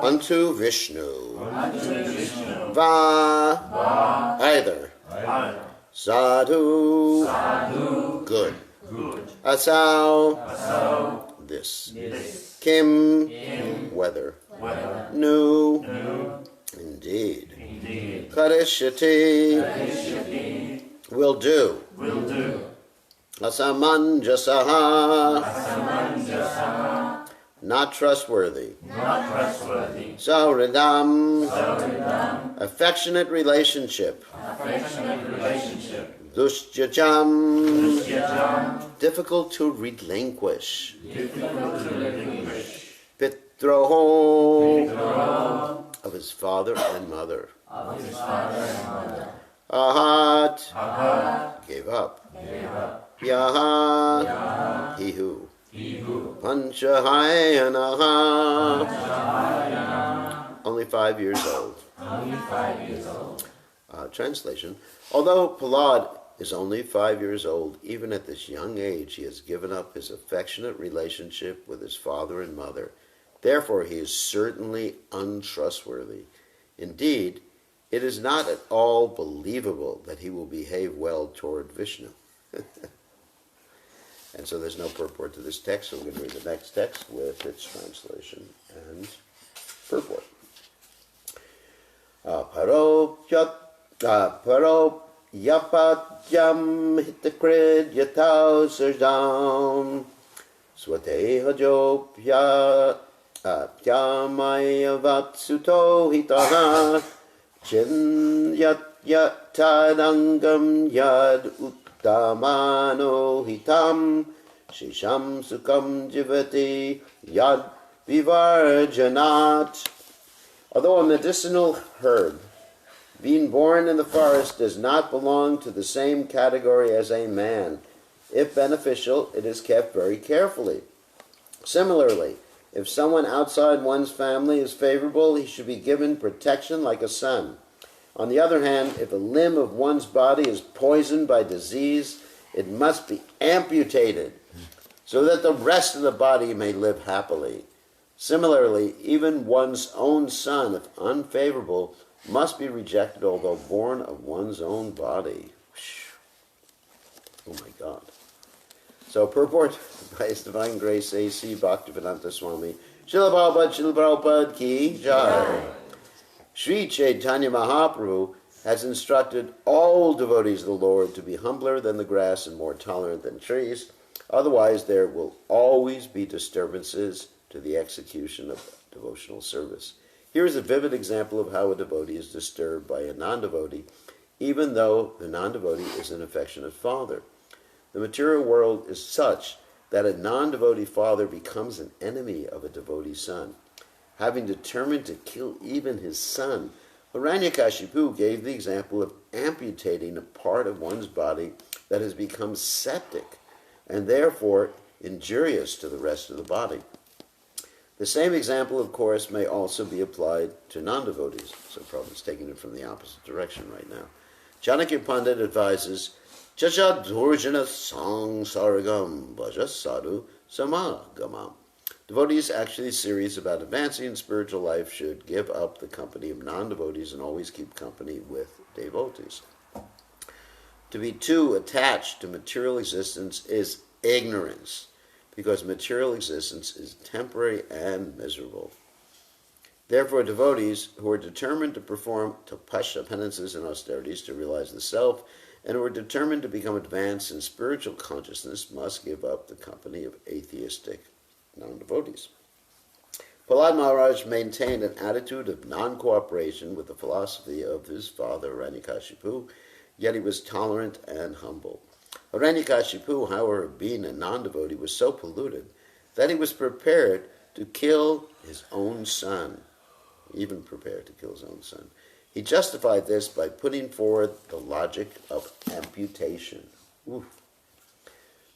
unto Vishnu. Va, either. Sadhu, good. Asau, this. Kim, whether. Nu, indeed. Karishyati, will do. Asamanjasaha, not trustworthy. Sauridam, affectionate relationship. Dushjajam, difficult to relinquish. Pitroho, of his father and mother. Ahat, gave up. Yaha, he who. Panchahayanaha, only 5 years old. Translation: although Prahlad is only 5 years old, even at this young age he has given up his affectionate relationship with his father and mother. Therefore he is certainly untrustworthy. Indeed, it is not at all believable that he will behave well toward Vishnu. And so there's no purport to this text, so we're going to read the next text with its translation and purport. Paroyapatyam hitakrid yatau sardam swatehajopya pyamayavatsuto hitaha chin yatadangam yad Damano hitam shisham sukam jivati yad vivarjanat. Although a medicinal herb, being born in the forest does not belong to the same category as a man. If beneficial, it is kept very carefully. Similarly, if someone outside one's family is favorable, he should be given protection like a son. On the other hand, if a limb of one's body is poisoned by disease, it must be amputated so that the rest of the body may live happily. Similarly, even one's own son, if unfavorable, must be rejected, although born of one's own body. Oh my God. So purport by His Divine Grace A.C. Bhaktivedanta Swami. Srila Prabhupada ki jai. Sri Chaitanya Mahaprabhu has instructed all devotees of the Lord to be humbler than the grass and more tolerant than trees. Otherwise, there will always be disturbances to the execution of devotional service. Here is a vivid example of how a devotee is disturbed by a non-devotee, even though the non-devotee is an affectionate father. The material world is such that a non-devotee father becomes an enemy of a devotee son. Having determined to kill even his son, Hiranyakashipu gave the example of amputating a part of one's body that has become septic and therefore injurious to the rest of the body. The same example, of course, may also be applied to non-devotees. So Prabhupada's taking it from the opposite direction right now. Chanakya Pandit advises, Chacha Durjana Sang Saragam Bhaja Sadhu Samagamam. Devotees actually serious about advancing in spiritual life should give up the company of non-devotees and always keep company with devotees. To be too attached to material existence is ignorance, because material existence is temporary and miserable. Therefore, devotees who are determined to perform tapasya, penances, and austerities to realize the self, and who are determined to become advanced in spiritual consciousness must give up the company of atheistic non-devotees. Prahlad Maharaj maintained an attitude of non-cooperation with the philosophy of his father Hiranyakashipu, yet he was tolerant and humble. Hiranyakashipu, however, being a non-devotee, was so polluted that he was prepared to kill his own son, even prepared to kill his own son. He justified this by putting forward the logic of amputation. Oof.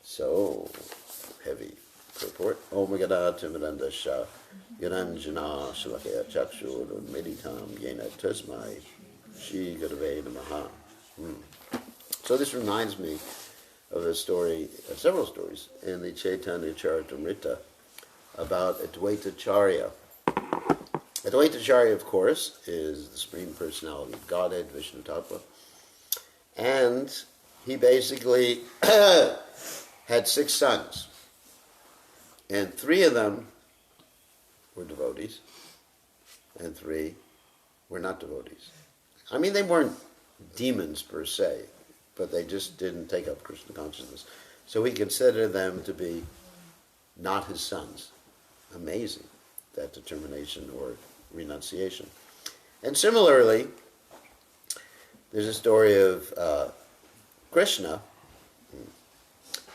So heavy. Purport. Om Gada Timiranda Shah Yaranjana Shalakaya Chakshur Meditam Yena Tasmai Shri Gurave Namaha. So this reminds me of a story, several stories in the Chaitanya Charitamrita about Advaitacharya. Advaitacharya, of course, is the Supreme Personality of Godhead, Vishnu Tattva. And he basically had 6 sons. And 3 of them were devotees, and 3 were not devotees. I mean, they weren't demons per se, but they just didn't take up Krishna consciousness. So he considered them to be not his sons. Amazing, that determination or renunciation. And similarly, there's a story of Krishna,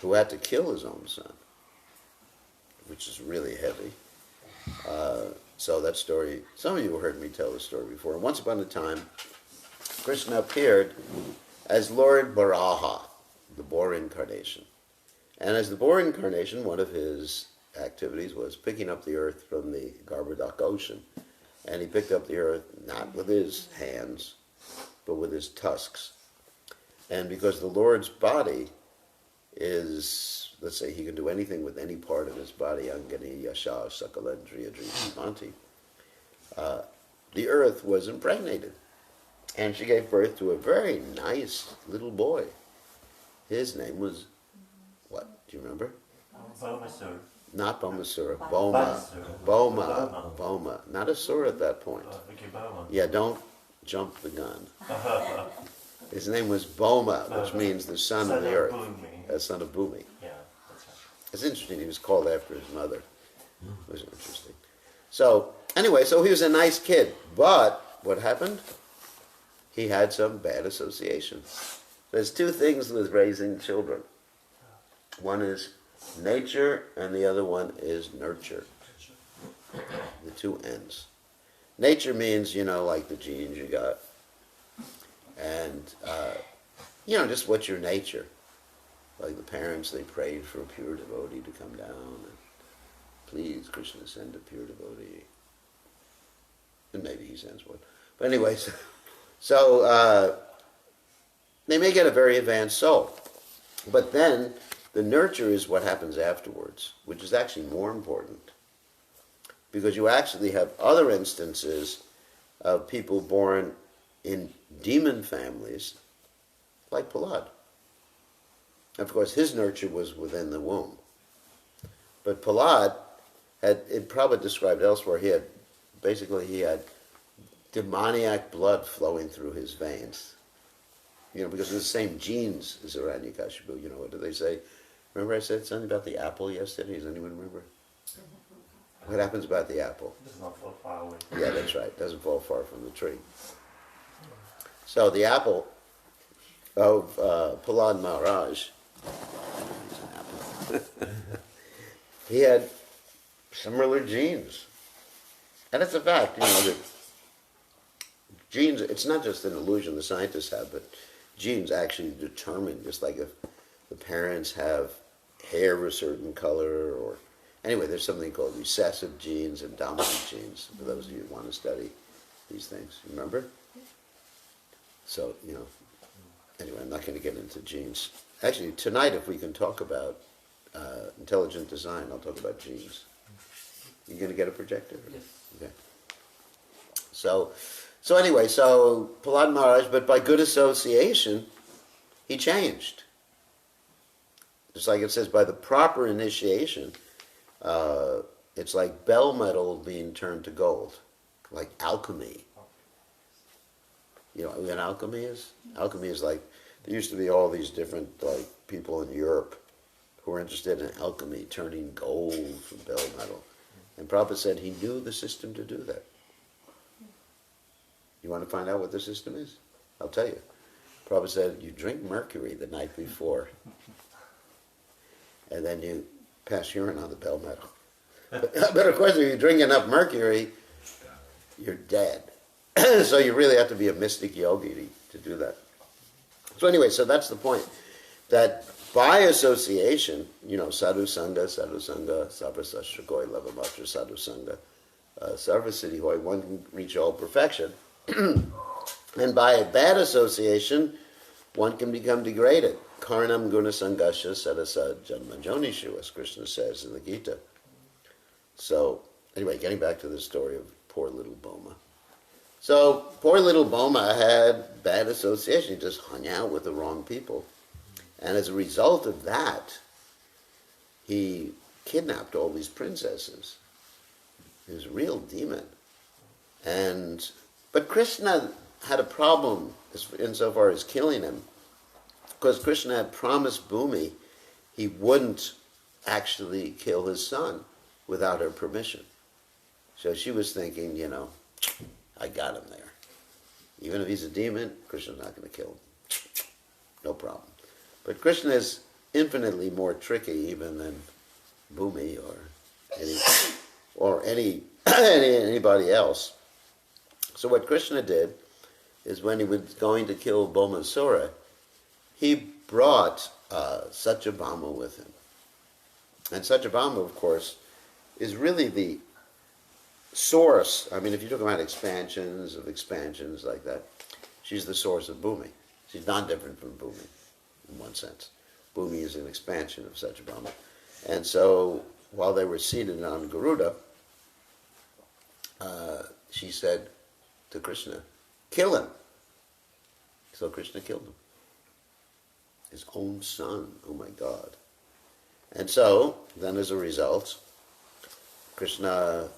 who had to kill his own son, which is really heavy. So that story, some of you have heard me tell this story before. Once upon a time, Krishna appeared as Lord Varaha, the boar incarnation. And as the boar incarnation, one of his activities was picking up the earth from the Garbhodak ocean. And he picked up the earth not with his hands, but with his tusks. And because the Lord's body is, let's say, he can do anything with any part of his body, Angani, Yasha, Sakalendriya, Drivanti, the earth was impregnated. And she gave birth to a very nice little boy. His name was, what, do you remember? Bomasur. Not Bomasura, Boma. Boma. Not a sur at that point. Yeah, don't jump the gun. His name was Boma, which means the son of the earth. Son of Bhumi. Yeah, that's right. It's interesting, he was called after his mother. It was interesting. So, anyway, so he was a nice kid. But, what happened? He had some bad associations. There's 2 things with raising children. One is nature, and the other one is nurture. The 2 ends. Nature means, like the genes you got. And, just what's your nature. Like the parents, they prayed for a pure devotee to come down. And please, Krishna, send a pure devotee. And maybe he sends one. But anyway, so they may get a very advanced soul. But then the nurture is what happens afterwards, which is actually more important. Because you actually have other instances of people born in demon families, like Prahlad. Of course, his nurture was within the womb. But Prahlad had, it probably described elsewhere, he had demoniac blood flowing through his veins. Because of the same genes as Hiranyakashipu. What do they say? Remember I said something about the apple yesterday? Does anyone remember? What happens about the apple? It does not fall far away. Yeah, that's right. It doesn't fall far from the tree. So the apple of Prahlad Maharaj, he had similar genes. And it's a fact, that genes, it's not just an illusion the scientists have, but genes actually determine, just like if the parents have hair of a certain color, or anyway, there's something called recessive genes and dominant genes, for those of you who want to study these things. Remember? So, anyway, I'm not going to get into genes. Actually, tonight, if we can talk about intelligent design, I'll talk about genes. You going to get a projector? Yes. Okay. So anyway, Prahlad Maharaj, but by good association, he changed. Just like it says, by the proper initiation, it's like bell metal being turned to gold, like alchemy. You know what alchemy is? Alchemy is like, there used to be all these different people in Europe who were interested in alchemy, turning gold from bell metal. And Prabhupada said he knew the system to do that. You want to find out what the system is? I'll tell you. Prabhupada said, you drink mercury the night before, and then you pass urine on the bell metal. But of course, if you drink enough mercury, you're dead. So you really have to be a mystic yogi to do that. So anyway, so that's the point. That by association, sadhu sangha, sabrasashrakoi, lavamatra sadhu sangha, sarvasiddhi hoy, one can reach all perfection. And by a bad association, one can become degraded. Karnam guna sangasha sadasa janmanjonishu, as Krishna says in the Gita. So, anyway, getting back to the story of poor little Boma. So poor little Boma had bad association. He just hung out with the wrong people. And as a result of that, he kidnapped all these princesses. He was a real demon. But Krishna had a problem insofar as killing him, because Krishna had promised Bhumi he wouldn't actually kill his son without her permission. So she was thinking, I got him there. Even if he's a demon, Krishna's not going to kill him. No problem. But Krishna is infinitely more tricky even than Bhumi or anybody else. So what Krishna did is when he was going to kill Bhaumasura, he brought Satyabhama with him. And Satyabhama, of course, is really the source. I mean, if you're talking about expansions like that, she's the source of Bhumi. She's not different from Bhumi in one sense. Bhumi is an expansion of Satyabhama. And so while they were seated on Garuda, she said to Krishna, kill him. So Krishna killed him. His own son, oh my God. And so, then as a result, Krishna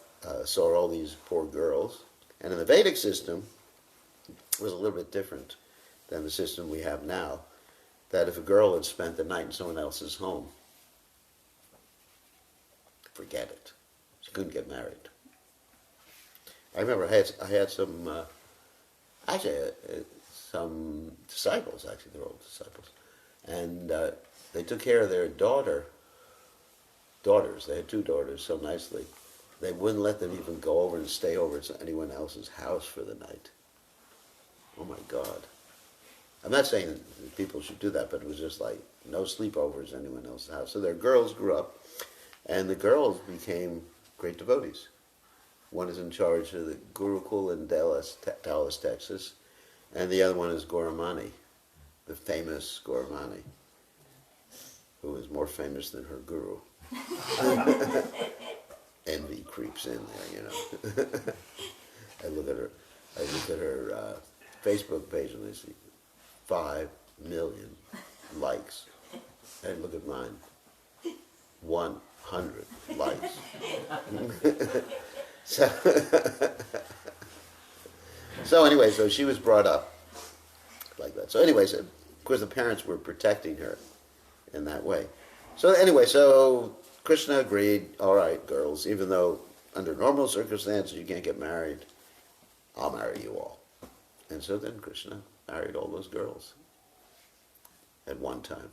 saw all these poor girls. And in the Vedic system, it was a little bit different than the system we have now, that if a girl had spent the night in someone else's home, forget it. She couldn't get married. I remember I had some, some disciples, actually, they're all disciples, and they took care of their daughters. They had two daughters so nicely. They wouldn't let them even go over and stay over at anyone else's house for the night. Oh my God. I'm not saying that people should do that, but it was just like no sleepovers at anyone else's house. So their girls grew up, and the girls became great devotees. One is in charge of the Gurukul in Dallas, Texas, and the other one is Gauramani, the famous Gauramani, who is more famous than her guru. Envy creeps in there, I look at her Facebook page and I see 5 million likes. And look at mine, 100 likes. So anyway, so she was brought up like that. So anyway, so of course the parents were protecting her in that way. So anyway, so Krishna agreed, all right, girls, even though under normal circumstances you can't get married, I'll marry you all. And so then Krishna married all those girls at one time.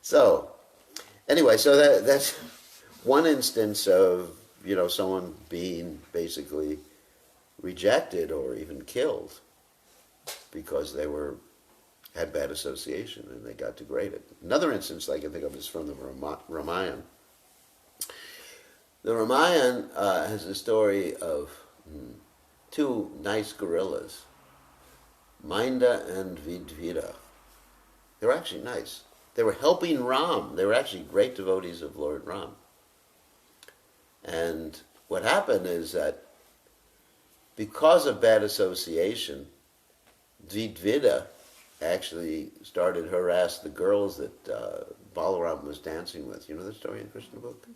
So anyway, so that's one instance of, someone being basically rejected or even killed because they had bad association and they got degraded. Another instance I can think of is from the Ramayana. The Ramayana has a story of two nice gorillas, Minda and Vidvida. They were actually nice. They were helping Ram. They were actually great devotees of Lord Ram. And what happened is that because of bad association, Vidvida actually started to harass the girls that Balaram was dancing with. You know the story in the Krishna book?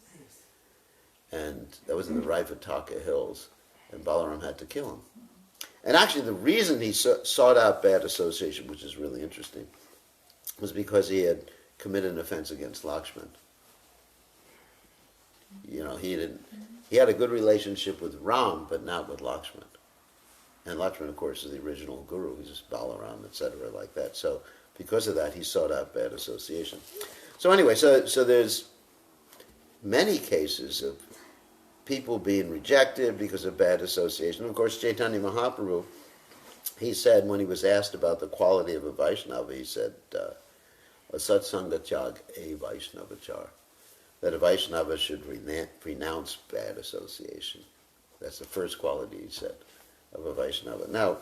And that was in the Raivataka Hills, and Balaram had to kill him. And actually the reason he sought out bad association, which is really interesting, was because he had committed an offense against Lakshman. He had a good relationship with Ram, but not with Lakshman. And Lakshman, of course, is the original guru. He's just Balaram, etc., like that. So because of that, he sought out bad association. So anyway, so there's many cases of people being rejected because of bad association. Of course, Chaitanya Mahaprabhu, he said when he was asked about the quality of a Vaishnava, he said, a satsanga tyag a Vaishnavachar, that a Vaishnava should renounce bad association. That's the first quality, he said, of a Vaishnava. Now,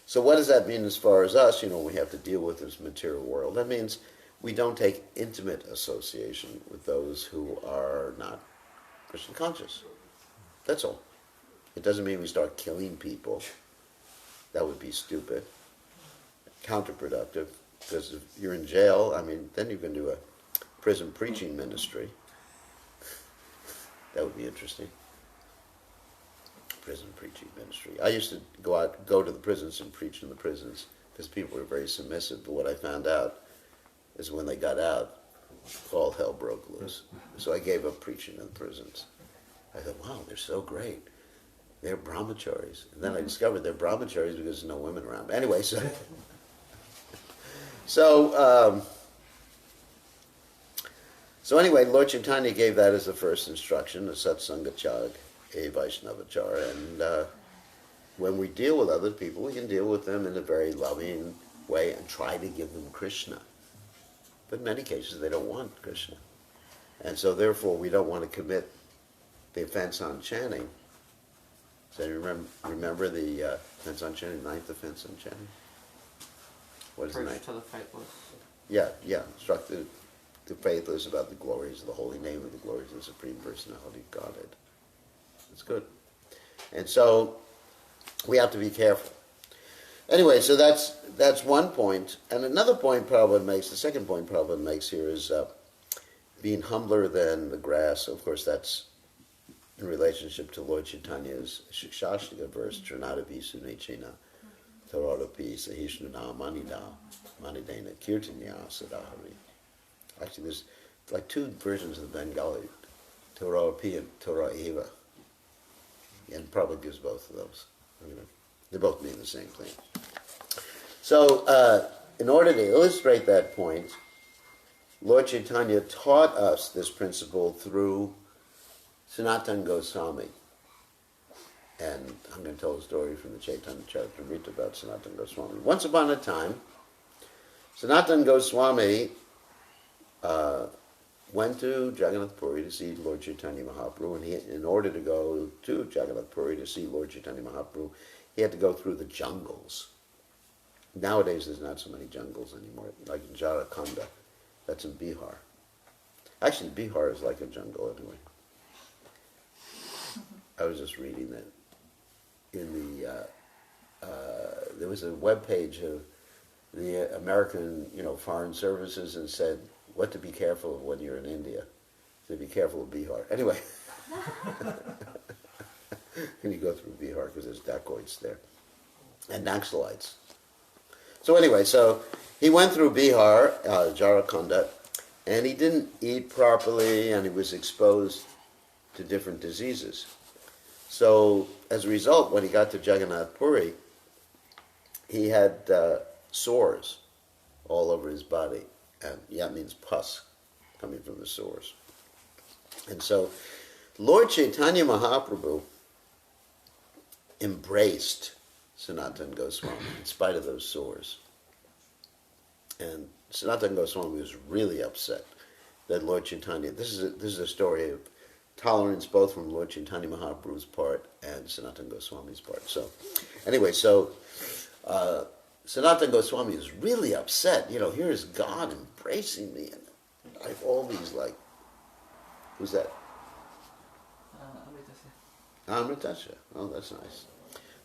so what does that mean as far as us? We have to deal with this material world. That means we don't take intimate association with those who are not Krishna conscious. That's all. It doesn't mean we start killing people. That would be stupid. Counterproductive. Because if you're in jail, I mean, then you can do a prison preaching ministry. That would be interesting. Prison preaching ministry. I used to go to the prisons and preach in the prisons because people were very submissive. But what I found out is when they got out, all hell broke loose. So I gave up preaching in the prisons. I thought, wow, they're so great. They're brahmacharis. And then I discovered they're brahmacharis because there's no women around. Anyway, so anyway, Lord Chaitanya gave that as the first instruction, a satsangachag, a Vaishnavachar. And when we deal with other people, we can deal with them in a very loving way and try to give them Krishna. But in many cases, they don't want Krishna. And so therefore, we don't want to commit the offense on chanting. So you remember the offense on chanting, ninth offense on chanting? What is the ninth? To the faithless. Yeah. Instruct the faithless about the glories of the holy name of the glories of the Supreme Personality of Godhead. It's good. And so we have to be careful. Anyway, so that's one point. And another point Prabhupada makes, the second point Prabhupada makes here is being humbler than the grass. Of course, that's in relationship to Lord Chaitanya's Shikshashtaka verse, Trinadapi Sunechena, Tarodapi Sahishnuna Manida, Manidena Kirtanya Sadahari. Actually, there's like two versions of the Bengali, Tarodapi and Torah Eva. And Prabhupada gives both of those. They both mean the same thing. So, in order to illustrate that point, Lord Chaitanya taught us this principle through Sanatana Goswami. And I'm going to tell a story from the Chaitanya Charitamrita about Sanatana Goswami. Once upon a time, Sanatana Goswami went to Jagannath Puri to see Lord Chaitanya Mahaprabhu, and in order to go to Jagannath Puri to see Lord Chaitanya Mahaprabhu, he had to go through the jungles. Nowadays, there's not so many jungles anymore, like in Jharkhand. That's in Bihar. Actually, Bihar is like a jungle anyway. I was just reading that in the there was a web page of the American, foreign services, and said what to be careful of when you're in India. So be careful of Bihar. Anyway, and you go through Bihar because there's dacoits there and Naxalites. So anyway, so he went through Bihar, Jharkhand, and he didn't eat properly, and he was exposed to different diseases. So as a result, when he got to Jagannath Puri, he had sores all over his body, and that means pus coming from the sores. And so Lord Chaitanya Mahaprabhu embraced Sanatana Goswami in spite of those sores. And Sanatana Goswami was really upset that Lord Chaitanya, this is a story of tolerance both from Lord Chaitanya Mahaprabhu's part and Sanatana Goswami's part. So anyway, Sanatana Goswami is really upset. Here is God embracing me, and I have all these who's that? Amritasya. Oh, that's nice.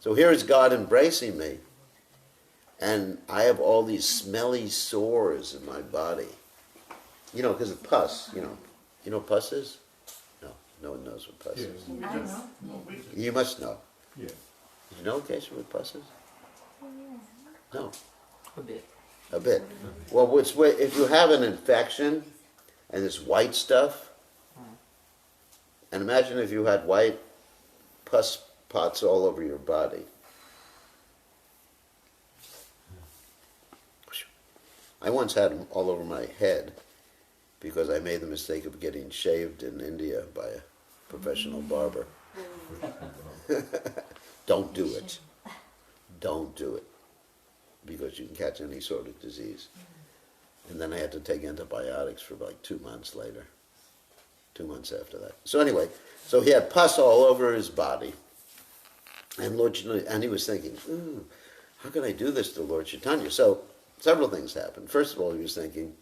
So here is God embracing me, and I have all these smelly sores in my body. Because of pus. You know what pus is? No one knows what pus is. I know. You must know. Yeah. You know, Kesha, what pus is? No. A bit. A bit. Well, if you have an infection and this white stuff, and imagine if you had white pus spots all over your body. I once had them all over my head because I made the mistake of getting shaved in India by a professional barber. Don't do it. Don't do it. Because you can catch any sort of disease. And then I had to take antibiotics for like 2 months later. 2 months after that. So anyway, so he had pus all over his body. And he was thinking, how can I do this to Lord Chaitanya? So several things happened. First of all, he was thinking,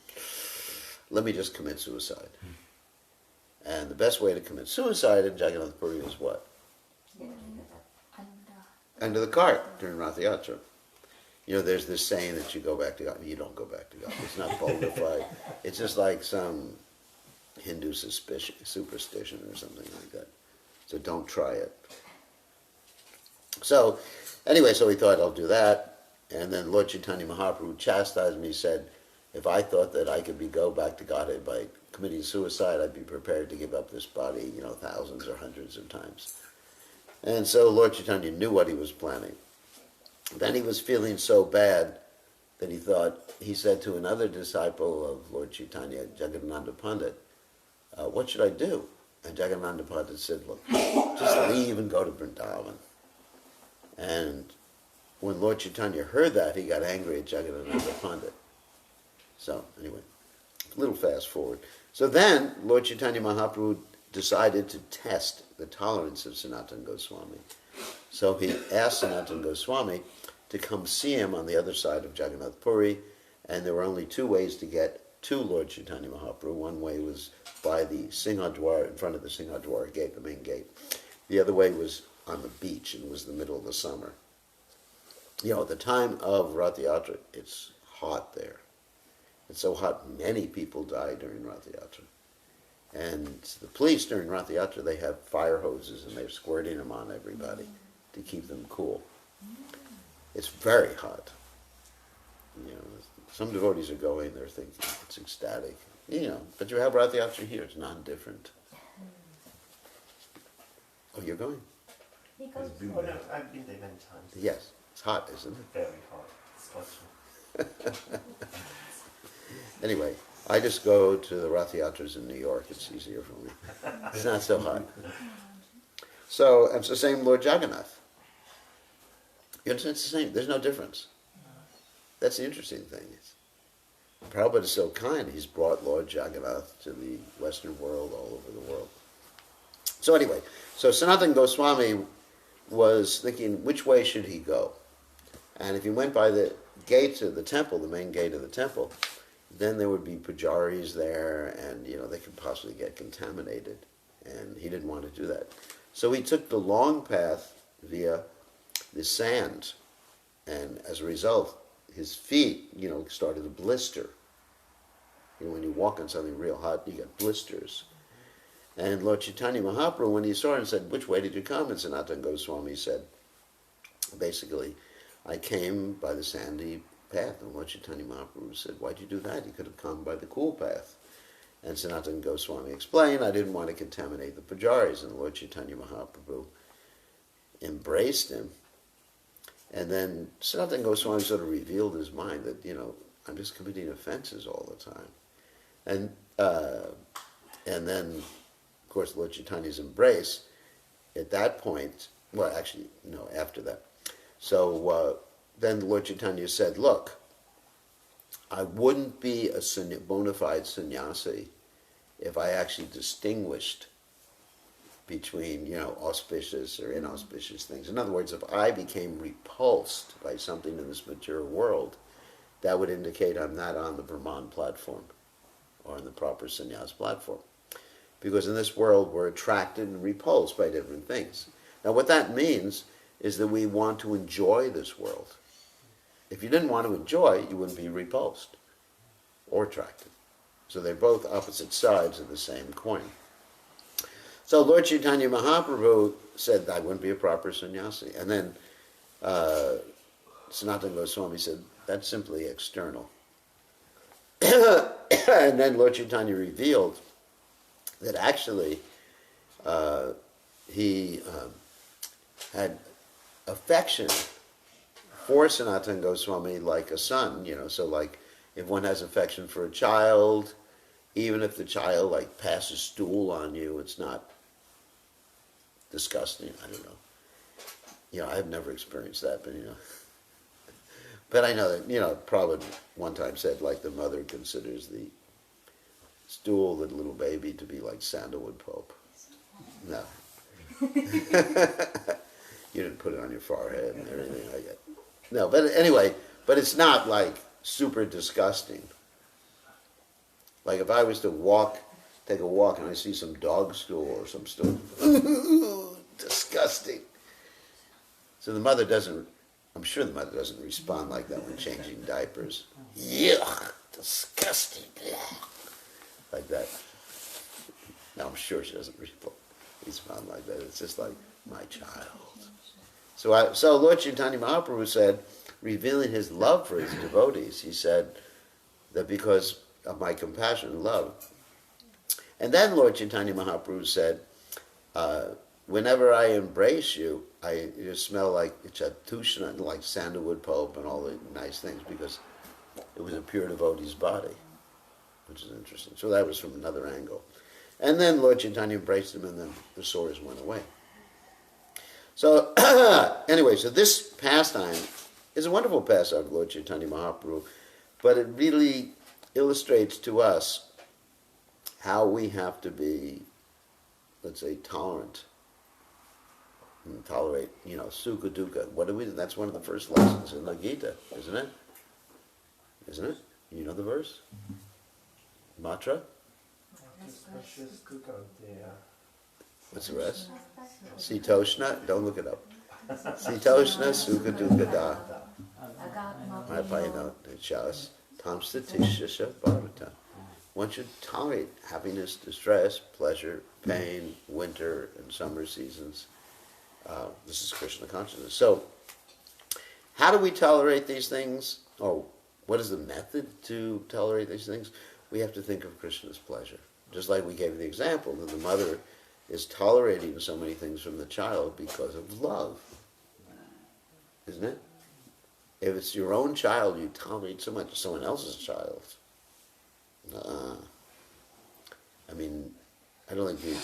let me just commit suicide. And the best way to commit suicide in Jagannath Puri is what? under the cart during Rath Yatra. You know, there's this saying that you go back to God. You don't go back to God. It's not bona fide. It's just like some Hindu superstition or something like that. So don't try it. So, anyway, so he thought, I'll do that. And then Lord Chaitanya Mahaprabhu chastised me, said, if I thought that I could go back to Godhead by committing suicide, I'd be prepared to give up this body, thousands or hundreds of times. And so Lord Chaitanya knew what he was planning. Then he was feeling so bad that he said to another disciple of Lord Chaitanya, Jagadananda Pandit, what should I do? And Jagadananda Pandit said, look, just leave and go to Vrindavan. And when Lord Chaitanya heard that, he got angry at Jagadananda Pandit. So, anyway, a little fast forward. So then, Lord Chaitanya Mahaprabhu decided to test the tolerance of Sanatana Goswami. So he asked Sanatana Goswami to come see him on the other side of Jagannath Puri, and there were only two ways to get to Lord Chaitanya Mahaprabhu. One way was by the Singhadwar, in front of the Singhadwar gate, the main gate. The other way was on the beach, and it was the middle of the summer. At the time of Rath Yatra, it's hot there. It's so hot, many people die during Rath Yatra. And the police during Rath Yatra, they have fire hoses and they're squirting them on everybody to keep them cool. It's very hot. Some devotees are going, they're thinking it's ecstatic. But you have Rath Yatra here, it's non-different. Oh, you're going? Oh, no, I've been there many times. Yes, it's hot, isn't it? Very hot. Scorching. Anyway, I just go to the Rath Yatras in New York. It's easier for me. It's not so hot. So it's the same Lord Jagannath. You understand? It's the same. There's no difference. That's the interesting thing. Prabhupada is so kind. He's brought Lord Jagannath to the Western world, all over the world. So anyway, so Sanatana Goswami was thinking, which way should he go? And if he went by the gate of the temple, the main gate of the temple, then there would be pujaris there, and they could possibly get contaminated, and he didn't want to do that. So he took the long path via the sand, and as a result, his feet, started to blister. When you walk on something real hot, you get blisters. And Lord Chaitanya Mahaprabhu, when he saw him, said, which way did you come? And Sanatana Goswami said, basically, I came by the sandy path. And Lord Chaitanya Mahaprabhu said, why'd you do that? You could have come by the cool path. And Sanatana Goswami explained, I didn't want to contaminate the pujaris. And Lord Chaitanya Mahaprabhu embraced him. And then Sanatana Goswami sort of revealed his mind that, I'm just committing offenses all the time. And then, of course, Lord Chaitanya's embrace, at that point, well, actually, no, after that. So then Lord Chaitanya said, look, I wouldn't be a bona fide sannyasi if I actually distinguished between, auspicious or inauspicious things. In other words, if I became repulsed by something in this material world, that would indicate I'm not on the Brahman platform or on the proper sannyas platform. Because in this world, we're attracted and repulsed by different things. Now, what that means is that we want to enjoy this world. If you didn't want to enjoy, you wouldn't be repulsed or attracted. So they're both opposite sides of the same coin. So Lord Chaitanya Mahaprabhu said, I wouldn't be a proper sannyasi. And then Sanatana Goswami said, that's simply external. And then Lord Chaitanya revealed that actually he had affection for Sanatana Goswami like a son, so like if one has affection for a child, even if the child like passes stool on you, it's not disgusting. I don't know. I've never experienced that, but But I know that, Prabhupada one time said, like the mother considers the stool of the little baby to be like sandalwood pulp. No. You didn't put it on your forehead and everything like that. No, but anyway, but it's not like super disgusting. Like if I was to take a walk and I see some dog stool or some stool, disgusting. So the mother doesn't, I'm sure the mother doesn't respond like that when changing diapers. Yuck, disgusting, like that. No, I'm sure she doesn't respond like that. It's just like, my child. So Lord Chaitanya Mahaprabhu said, revealing his love for his devotees, he said that because of my compassion and love. And then Lord Chaitanya Mahaprabhu said, whenever I embrace you, you smell like chatushna, like sandalwood pulp and all the nice things, because it was a pure devotee's body, which is interesting. So that was from another angle. And then Lord Chaitanya embraced him, and then the sores went away. So anyway, so this pastime is a wonderful pastime of Lord Chaitanya Mahaprabhu, but it really illustrates to us how we have to be, let's say, tolerant and tolerate, sukha dukkha. What do we do? That's one of the first lessons in the Gita, isn't it? Isn't it? You know the verse? Matra? What's the rest? Sitoshna, don't look it up. Sitoshna sukha dukkha da. Mapayana chas tamstatisha bharata. One should tolerate happiness, distress, pleasure, pain, winter and summer seasons. This is Krishna consciousness. So, how do we tolerate these things? Or what is the method to tolerate these things? We have to think of Krishna's pleasure. Just like we gave the example that the mother is tolerating so many things from the child because of love. Isn't it? If it's your own child, you tolerate so much of someone else's child. I mean, I don't think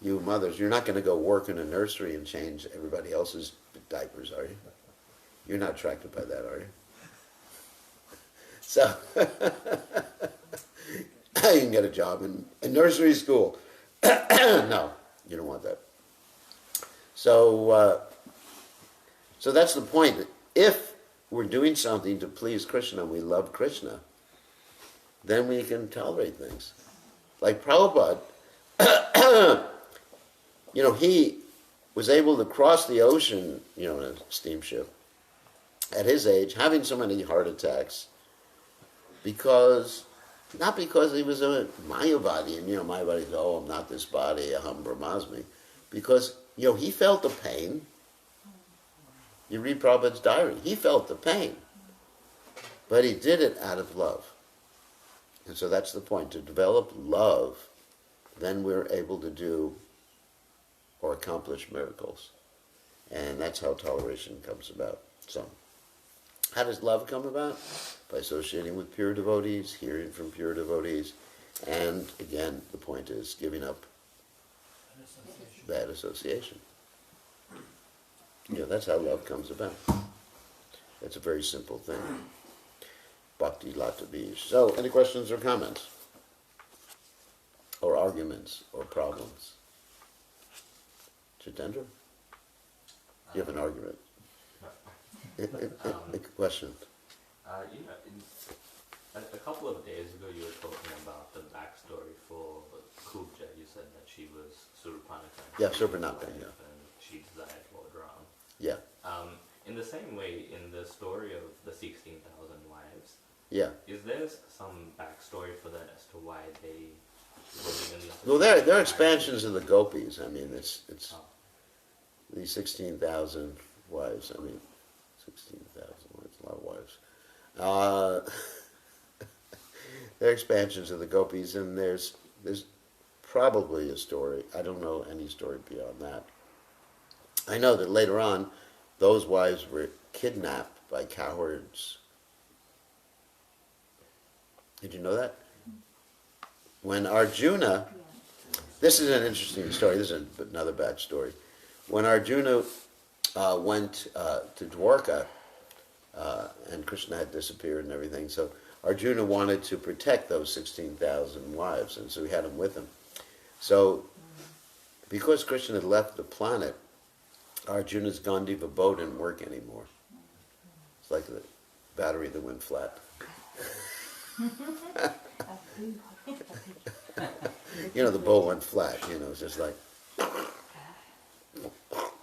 you mothers, you're not going to go work in a nursery and change everybody else's diapers, are you? You're not attracted by that, are you? So, you can get a job in nursery school. No, you don't want that. So, so that's the point. That if we're doing something to please Krishna, we love Krishna, then we can tolerate things. Like Prabhupada, he was able to cross the ocean, in a steamship, at his age, having so many heart attacks, not because he was a Mayavadi, and Mayavadi says, oh, I'm not this body, aham brahmasmi, because, he felt the pain. You read Prabhupada's diary, he felt the pain, but he did it out of love. And so that's the point, to develop love, then we're able to do or accomplish miracles. And that's how toleration comes about. So, how does love come about? By associating with pure devotees, hearing from pure devotees, and again, the point is giving up bad association. That's how love comes about. It's a very simple thing. Bhakti Lata Bij. So, any questions or comments? Or arguments or problems? Jitendra? You have an argument. A question. A couple of days ago you were talking about the backstory for Kubja. You said that she was Surpanaka. Yeah, Surpanaka, yeah. And she desired Lord Ram. Yeah. In the same way, in the story of the 16,000 wives, yeah. Is there some backstory for that as to why they were given the... Well, they're expansions of the gopis. I mean, it's these 16,000 wives. I mean, 16,000 wives, a lot of wives. They're expansions of the gopis, and there's probably a story. I don't know any story beyond that. I know that later on, those wives were kidnapped by cowards. Did you know that? When Arjuna, this is an interesting story, this is another bad story. When Arjuna went to Dwarka, and Krishna had disappeared and everything, so Arjuna wanted to protect those 16,000 wives, and so he had them with him. So, because Krishna had left the planet, Arjuna's Gandiva bow didn't work anymore. It's like the battery that went flat. The bow went flat, it's just like,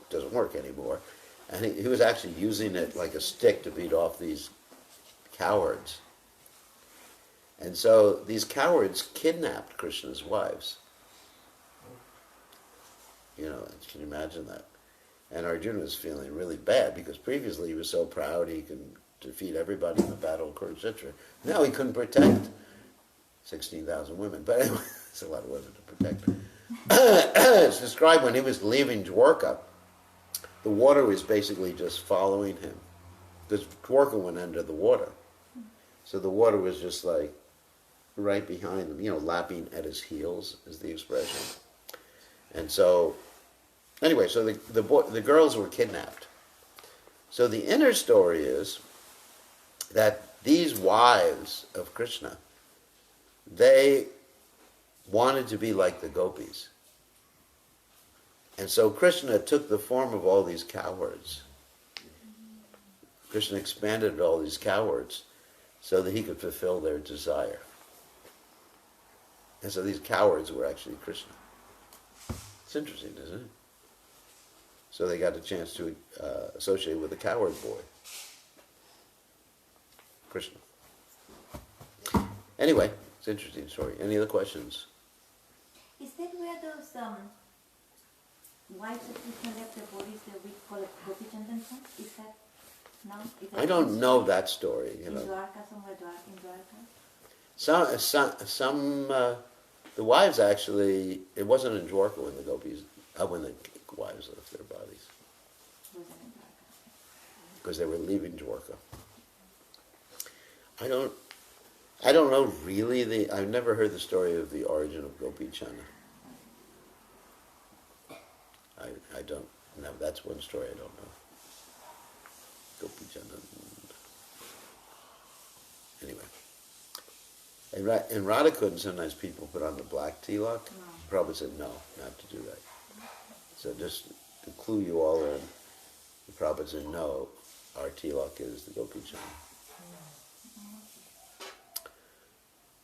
doesn't work anymore. And he was actually using it like a stick to beat off these cowards. And so these cowards kidnapped Krishna's wives. You know, can you imagine that? And Arjuna was feeling really bad because previously he was so proud he could defeat everybody in the battle of Kurukshetra. Now he couldn't protect 16,000 women. But anyway, it's a lot of women to protect. It's described when he was leaving Dwarka, the water was basically just following him. Because Dwarka went under the water. So the water was just like right behind him, you know, lapping at his heels is the expression. And so, anyway, so the girls were kidnapped. So the inner story is that these wives of Krishna, they wanted to be like the gopis. And so Krishna took the form of all these cowards. Krishna expanded all these cowards so that he could fulfill their desire. And so these cowards were actually Krishna. It's interesting, isn't it? So they got a chance to associate with the coward boy, Krishna. Anyway, it's an interesting story. Any other questions? Is that where those wives of Krishna left their bodies that we call it Gopi Chandan song? Is that now? Is that I don't know that story, you in know. Dwarka, somewhere in Dwarka? Some the wives actually, it wasn't in Dwarka when the gopis, when the wives left their bodies, Wasn't in Dwarka. because they were leaving Dwarka. I don't know really I've never heard the story of the origin of Gopi Chanda. I don't know. That's one story I don't know. Gopi Chanda. Anyway. In Radhakund, sometimes people put on the black tilak. Prabhupada said no, not to do that. So just to clue you all in, the Prabhupada said no, our tilak is the Gopi Chanda.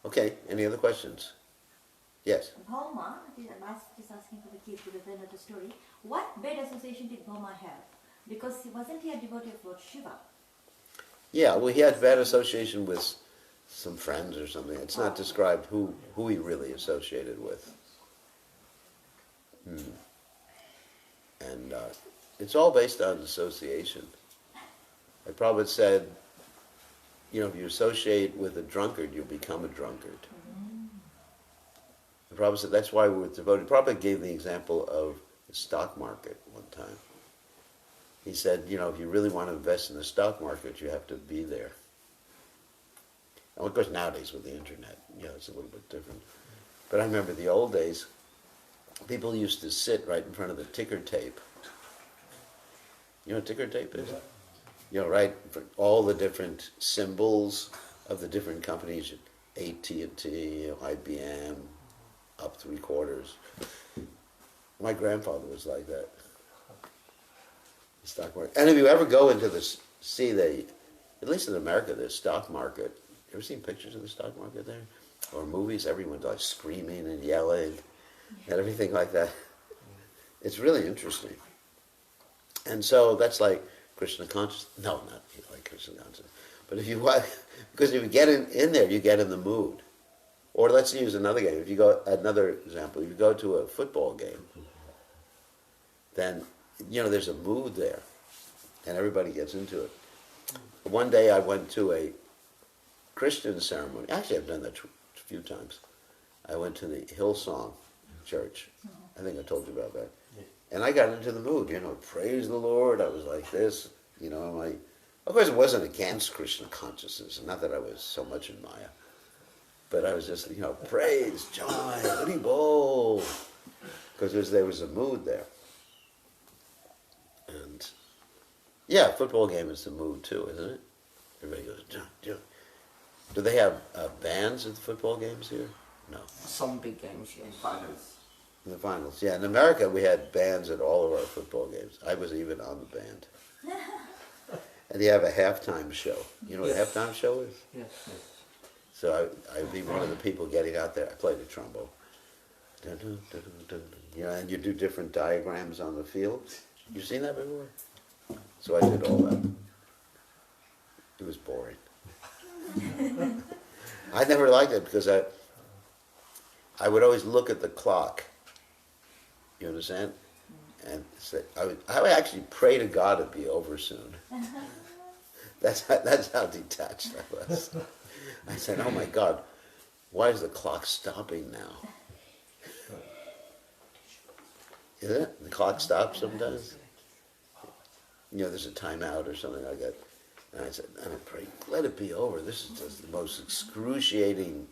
Okay, any other questions? Yes? Bhauma, I was just asking for the kids because they know the story. What bad association did Bhauma have? Because wasn't he a devotee of Lord Shiva? Yeah, well, he had bad association with some friends or something. It's not described who he really associated with. And it's all based on association. Like Prabhupada said, you know, if you associate with a drunkard, you'll become a drunkard. And Prabhupada said that's why we're devoted. Prabhupada gave the example of the stock market one time. He said, you know, if you really want to invest in the stock market, you have to be there. And of course, nowadays with the internet, you know, it's a little bit different. But I remember the old days, people used to sit right in front of the ticker tape. You know what ticker tape is? You know, right, for all the different symbols of the different companies, AT&T, IBM, up 3/4. My grandfather was like that. The stock market. And if you ever go into at least in America, the stock market, you ever seen pictures of the stock market there? Or movies, everyone's like screaming and yelling and everything like that. It's really interesting. And so that's like Krishna consciousness. No, not like Krishna consciousness. But if you because if you get in there, you get in the mood. Or let's use another game. If you go, another example, if you go to a football game, then, you know, there's a mood there. And everybody gets into it. One day I went to a Christian ceremony. Actually, I've done that a few times. I went to the Hillsong Church. I think I told you about that. And I got into the mood, you know, praise the Lord. I was like this, you know, I'm like, of course it wasn't against Krishna consciousness, not that I was so much in Maya, but I was just, you know, praise, joy, Hari Bol, because there was a mood there. And yeah, football game is the mood too, isn't it? Everybody goes, jump, jump. Do they have bands at the football games here? No. Some big games, yes. Finals. In the finals, yeah. In America, we had bands at all of our football games. I was even on the band. And you have a halftime show. You know what a halftime show is? Yes, yes. So I'd be one of the people getting out there. I played the trombone. Dun, dun, dun, dun, dun. You know, and you do different diagrams on the field. You've seen that before? So I did all that. It was boring. I never liked it because I would always look at the clock. You understand? And say, I would actually pray to God it'd be over soon. That's how detached I was. I said, oh my God, why is the clock stopping now? Is it? The clock stops sometimes? You know, there's a timeout or something like that. And I said, and I prayed, let it be over. This is just the most excruciating,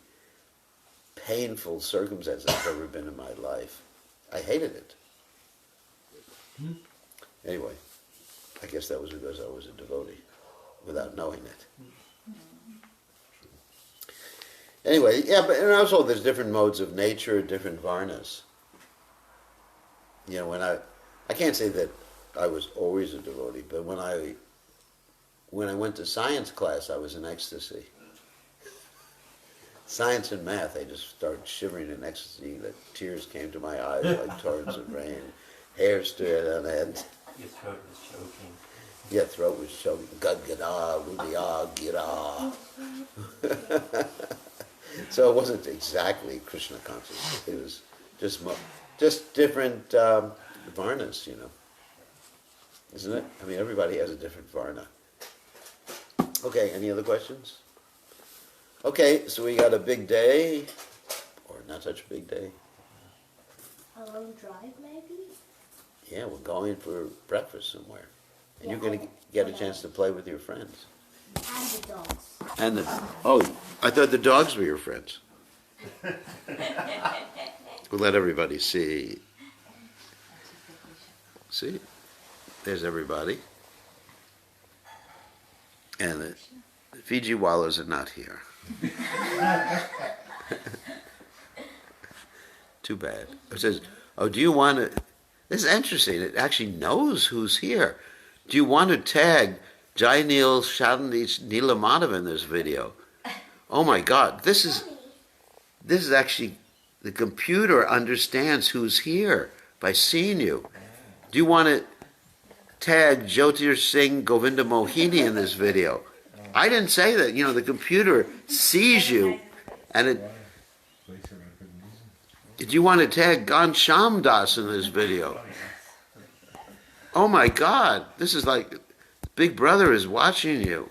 painful circumstance I've ever been in my life. I hated it. Anyway, I guess that was because I was a devotee, without knowing it. Anyway, yeah, but and also there's different modes of nature, different varnas. You know, when I can't say that I was always a devotee, but when I went to science class, I was in ecstasy. Science and math, I just started shivering in ecstasy. The tears came to my eyes like torrents of rain. Hair stood on end. Your throat was choking. Yeah, throat was choking. Gad-gada, rudiya, gira. So it wasn't exactly Krishna consciousness. It was just different varnas, you know. Isn't it? I mean, everybody has a different varna. Okay, any other questions? Okay, so we got a big day, or not such a big day. A long drive, maybe? Yeah, we're going for breakfast somewhere. And Yeah, you're going to get a chance to play with your friends. And the dogs. And I thought the dogs were your friends. We'll let everybody see. See? There's everybody. And the Fiji wallows are not here. Too bad. It says, oh, do you want to... This is interesting. It actually knows who's here. Do you want to tag Jai Neil Shalanish Neelamadhav in this video? Oh my God. This is actually... The computer understands who's here by seeing you. Do you want to tag Jyotir Singh Govinda Mohini in this video? I didn't say that. You know, the computer sees you, and it... Do you want to tag Ghanshyam Das in this video? Oh my God, this is like Big Brother is watching you.